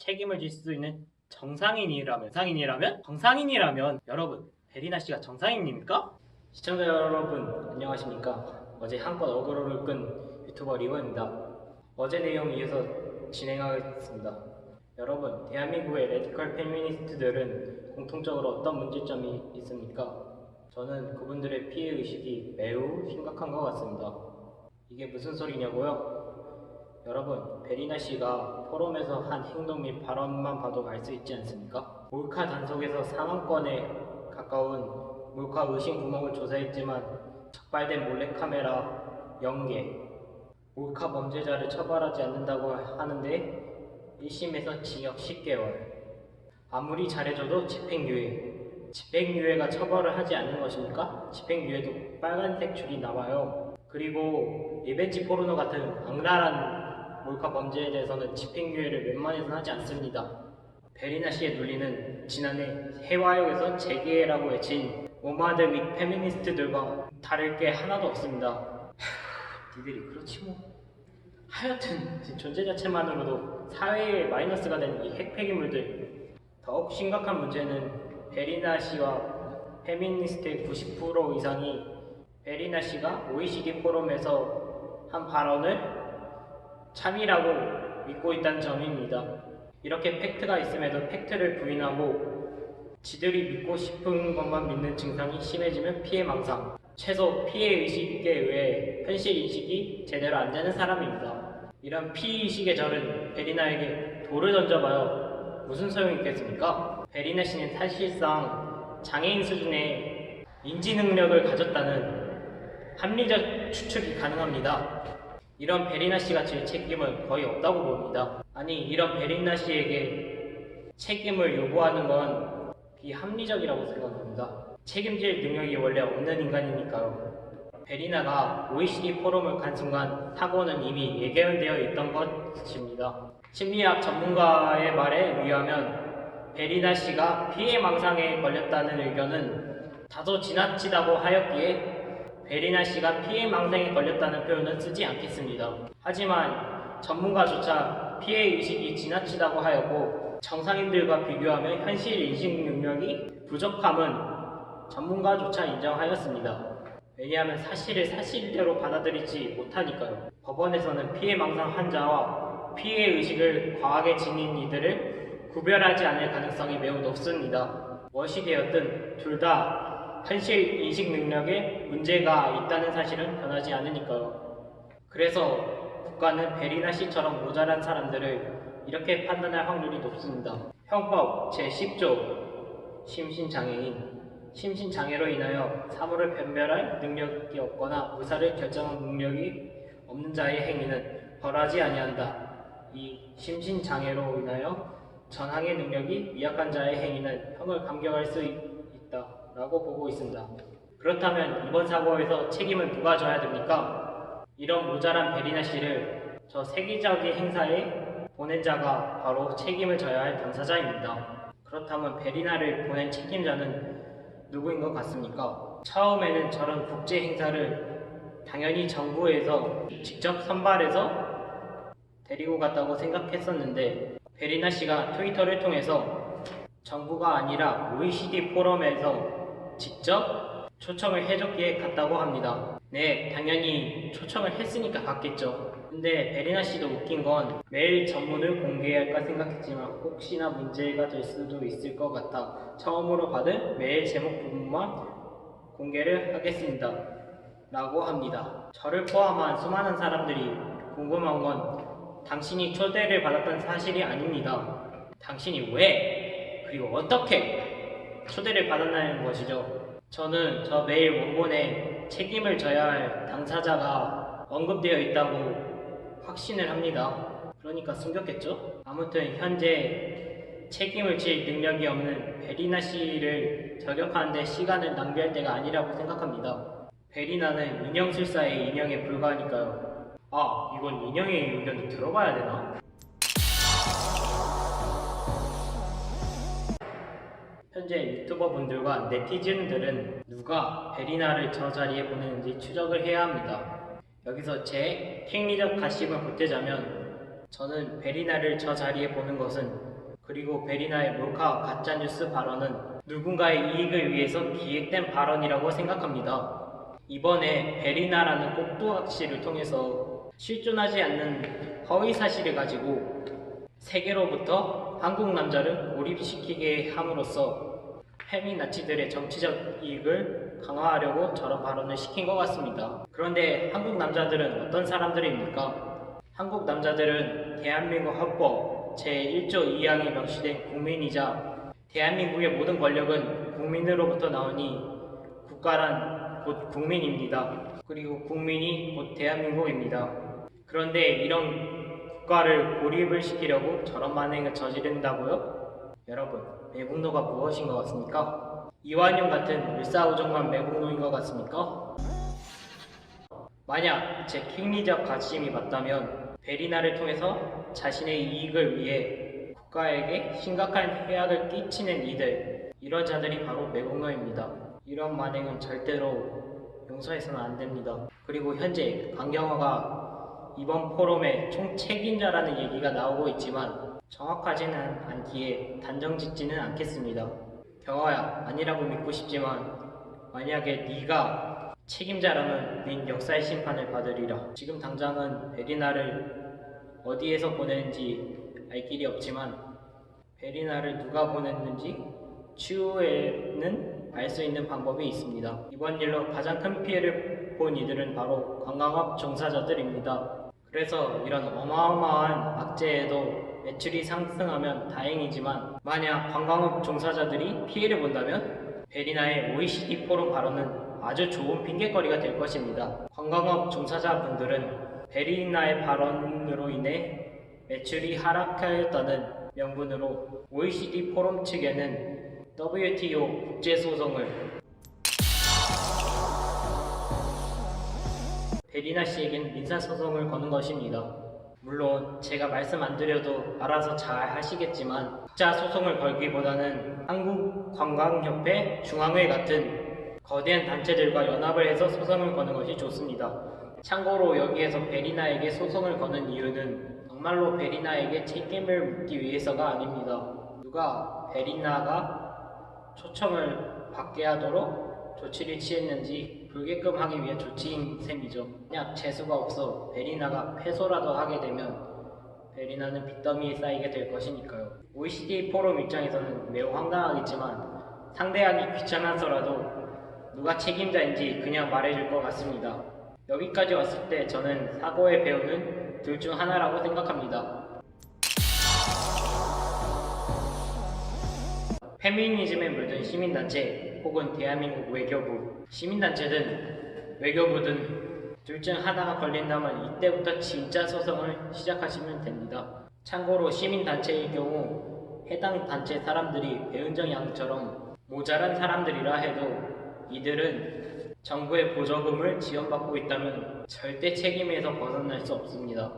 책임을 질 수 있는 정상인이라면 여러분, 베리나 씨가 정상인입니까? 시청자 여러분, 안녕하십니까? 어제 한껏 어그로를 끈 유튜버 리버입니다. 어제 내용 이어서 진행하겠습니다. 여러분, 대한민국의 레디컬 페미니스트들은 공통적으로 어떤 문제점이 있습니까? 저는 그분들의 피해의식이 매우 심각한 것 같습니다. 이게 무슨 소리냐고요? 여러분, 베리나 씨가 포럼에서 한 행동 및 발언만 봐도 알 수 있지 않습니까? 몰카 단속에서 4만 건에 가까운 몰카 의심 구멍을 조사했지만 적발된 몰래카메라 0개, 몰카 범죄자를 처벌하지 않는다고 하는데 1심에서 징역 10개월, 아무리 잘해줘도 집행유예가 처벌을 하지 않는 것입니까? 집행유예도 빨간색 줄이 나와요. 그리고 리벤지 포르노 같은 악랄한 몰카 범죄에 대해서는 집행유예를 웬만해서는 하지 않습니다. 베리나 씨의 논리는 지난해 해화역에서 재계라고 외친 오마드 및 페미니스트들과 다를 게 하나도 없습니다. 니들이 그렇지 뭐. 하여튼 존재 자체만으로도 사회에 마이너스가 되는 이 핵폐기물들. 더욱 심각한 문제는 베리나 씨와 페미니스트의 90% 이상이 베리나 씨가 OECD 포럼에서 한 발언을 참이라고 믿고 있다는 점입니다. 이렇게 팩트가 있음에도 팩트를 부인하고 지들이 믿고 싶은 것만 믿는 증상이 심해지면 피해망상, 최소 피해의식에 의해 현실인식이 제대로 안 되는 사람입니다. 이런 피의식의 저는 베리나에게 돌을 던져봐요. 무슨 소용이 있겠습니까? 베리나 씨는 사실상 장애인 수준의 인지능력을 가졌다는 합리적 추측이 가능합니다. 이런 베리나 씨가 질 책임은 거의 없다고 봅니다. 아니, 이런 베리나 씨에게 책임을 요구하는 건 비합리적이라고 생각합니다. 책임질 능력이 원래 없는 인간이니까요. 베리나가 OECD 포럼을 간 순간 사고는 이미 예견되어 있던 것입니다. 심리학 전문가의 말에 의하면 베리나 씨가 피해망상에 걸렸다는 의견은 다소 지나치다고 하였기에 베리나 씨가 피해망상에 걸렸다는 표현은 쓰지 않겠습니다. 하지만 전문가조차 피해의식이 지나치다고 하였고 정상인들과 비교하면 현실인식 능력이 부족함은 전문가조차 인정하였습니다. 왜냐하면 사실을 사실대로 받아들이지 못하니까요. 법원에서는 피해망상 환자와 피해의식을 과하게 지닌 이들을 구별하지 않을 가능성이 매우 높습니다. 무엇이 되었든 둘 다 현실 인식 능력에 문제가 있다는 사실은 변하지 않으니까요. 그래서 국가는 베리나 씨처럼 모자란 사람들을 이렇게 판단할 확률이 높습니다. 형법 제10조 심신장애인, 심신장애로 인하여 사물을 변별할 능력이 없거나 의사를 결정할 능력이 없는 자의 행위는 벌하지 아니한다. 이 심신장애로 인하여 전항의 능력이 미약한 자의 행위는 형을 감경할 수 있다 라고 보고 있습니다. 그렇다면 이번 사고에서 책임은 누가 져야 됩니까? 이런 모자란 베리나 씨를 저 세계적인 행사에 보낸 자가 바로 책임을 져야 할 당사자입니다. 그렇다면 베리나를 보낸 책임자는 누구인 것 같습니까? 처음에는 저런 국제 행사를 당연히 정부에서 직접 선발해서 데리고 갔다고 생각했었는데 베리나 씨가 트위터를 통해서 정부가 아니라 OECD 포럼에서 직접 초청을 해줬기에 갔다고 합니다. 네, 당연히 초청을 했으니까 갔겠죠. 근데 베리나 씨도 웃긴 건 메일 전문을 공개할까 생각했지만 혹시나 문제가 될 수도 있을 것 같아 처음으로 받은 메일 제목 부분만 공개를 하겠습니다 라고 합니다. 저를 포함한 수많은 사람들이 궁금한 건 당신이 초대를 받았다는 사실이 아닙니다. 당신이 왜 그리고 어떻게 초대를 받았나는 것이죠. 저는 저 메일 원본에 책임을 져야 할 당사자가 언급되어 있다고 확신을 합니다. 그러니까 숨겼겠죠? 아무튼 현재 책임을 질 능력이 없는 베리나 씨를 저격하는데 시간을 낭비할 때가 아니라고 생각합니다. 베리나는 인형술사의 인형에 불과하니까요. 아, 이건 인형의 의견도 들어봐야 되나? 현재 유튜버 분들과 네티즌들은 누가 베리나를 저 자리에 보내는지 추적을 해야 합니다. 여기서 제 행리적 가심을 보태자면 저는 베리나를 저 자리에 보는 것은, 그리고 베리나의 몰카 가짜뉴스 발언은 누군가의 이익을 위해서 기획된 발언이라고 생각합니다. 이번에 베리나라는 꼭두각시를 통해서 실존하지 않는 허위 사실을 가지고 세계로부터 한국 남자를 고립시키게 함으로써 페미나치들의 정치적 이익을 강화하려고 저런 발언을 시킨 것 같습니다. 그런데 한국 남자들은 어떤 사람들입니까? 한국 남자들은 대한민국 헌법 제1조 2항에 명시된 국민이자 대한민국의 모든 권력은 국민으로부터 나오니 국가란 곧 국민입니다. 그리고 국민이 곧 대한민국입니다. 그런데 이런 국가를 고립을 시키려고 저런 만행을 저지른다고요? 여러분, 매국노가 무엇인 것 같습니까? 이완용 같은 을사오종만 매국노인 것 같습니까? 만약 제 킹리적 가심이 맞다면 베리나를 통해서 자신의 이익을 위해 국가에게 심각한 해악을 끼치는 이런 자들이 바로 매국노입니다. 이런 만행은 절대로 용서해서는 안 됩니다. 그리고 현재 강경화가 이번 포럼의 총책임자라는 얘기가 나오고 있지만 정확하지는 않기에 단정 짓지는 않겠습니다. 경화야, 아니라고 믿고 싶지만 만약에 네가 책임자라면 닌 역사의 심판을 받으리라. 지금 당장은 베리나를 어디에서 보냈는지 알 길이 없지만 베리나를 누가 보냈는지 추후에는 알 수 있는 방법이 있습니다. 이번 일로 가장 큰 피해를 본 이들은 바로 관광업 종사자들입니다. 그래서 이런 어마어마한 악재에도 매출이 상승하면 다행이지만 만약 관광업 종사자들이 피해를 본다면 베리나의 OECD 포럼 발언은 아주 좋은 핑계거리가 될 것입니다. 관광업 종사자분들은 베리나의 발언으로 인해 매출이 하락하였다는 명분으로 OECD 포럼 측에는 WTO 국제소송을 베리나 씨에겐 민사소송을 거는 것입니다. 물론 제가 말씀 안 드려도 알아서 잘 하시겠지만 각자 소송을 걸기보다는 한국관광협회, 중앙회 같은 거대한 단체들과 연합을 해서 소송을 거는 것이 좋습니다. 참고로 여기에서 베리나에게 소송을 거는 이유는 정말로 베리나에게 책임을 묻기 위해서가 아닙니다. 누가 베리나가 초청을 받게 하도록 조치를 취했는지 불게끔 하기 위해 조치인 셈이죠. 만약 재수가 없어 베리나가 패소라도 하게 되면 베리나는 빚더미에 쌓이게 될 것이니까요. OECD 포럼 입장에서는 매우 황당하겠지만 상대하기 귀찮아서라도 누가 책임자인지 그냥 말해줄 것 같습니다. 여기까지 왔을 때 저는 사고의 배우는 둘 중 하나라고 생각합니다. 페미니즘에 물든 시민단체 혹은 대한민국 외교부, 시민단체든 외교부든 둘 중 하나가 걸린다면 이때부터 진짜 소송을 시작하시면 됩니다. 참고로 시민단체의 경우 해당 단체 사람들이 배은정 양처럼 모자란 사람들이라 해도 이들은 정부의 보조금을 지원받고 있다면 절대 책임에서 벗어날 수 없습니다.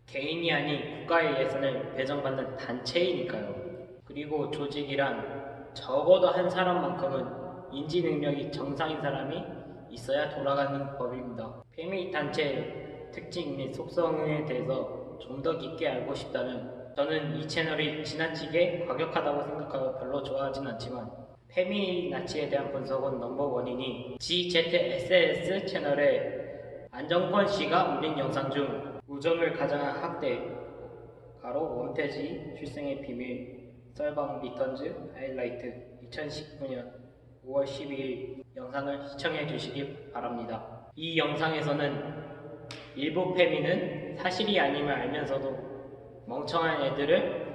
개인이 아닌 국가의 예산을 배정받는 단체이니까요. 그리고 조직이란 적어도 한 사람만큼은 인지 능력이 정상인 사람이 있어야 돌아가는 법입니다. 페미 단체의 특징 및 속성에 대해서 좀 더 깊게 알고 싶다면 저는 이 채널이 지나치게 과격하다고 생각하고 별로 좋아하진 않지만 페미나치에 대한 분석은 넘버원이니 GZSS 채널에 안정권 씨가 올린 영상 중 우정을 가장한 학대 가로 원태지 출생의 비밀 썰방 리턴즈 하이라이트 2019년 5월 12일 영상을 시청해 주시기 바랍니다. 이 영상에서는 일부 페미는 사실이 아님을 알면서도 멍청한 애들을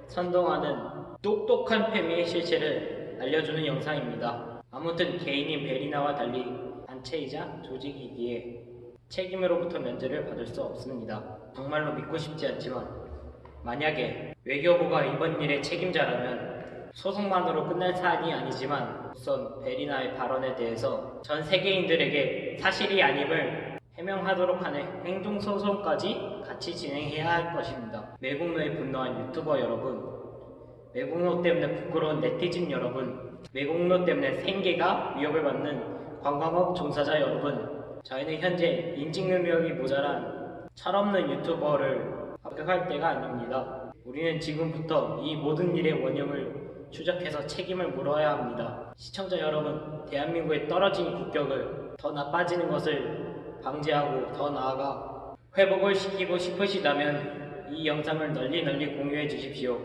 선동하는 똑똑한 페미의 실체를 알려주는 영상입니다. 아무튼 개인인 베리나와 달리 단체이자 조직이기에 책임으로부터 면제를 받을 수 없습니다. 정말로 믿고 싶지 않지만 만약에 외교부가 이번 일의 책임자라면 소송만으로 끝날 사안이 아니지만 우선 베리나의 발언에 대해서 전 세계인들에게 사실이 아님을 해명하도록 하는 행정소송까지 같이 진행해야 할 것입니다. 매국노에 분노한 유튜버 여러분, 매국노 때문에 부끄러운 네티즌 여러분, 매국노 때문에 생계가 위협을 받는 관광업 종사자 여러분, 저희는 현재 인식 능력이 모자란 철없는 유튜버를 합격할 때가 아닙니다. 우리는 지금부터 이 모든 일의 원흉을 추적해서 책임을 물어야 합니다. 시청자 여러분, 대한민국의 떨어진 국격을 더 나빠지는 것을 방지하고 더 나아가 회복을 시키고 싶으시다면 이 영상을 널리 공유해 주십시오.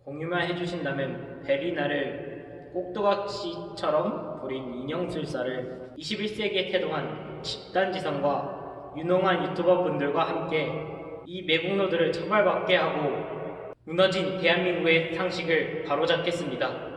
공유만 해주신다면 베리나를 꼭두각시처럼 부린 인형술사를 21세기에 태동한 집단지성과 유능한 유튜버 분들과 함께 이 매국노들을 처벌받게 하고 무너진 대한민국의 상식을 바로잡겠습니다.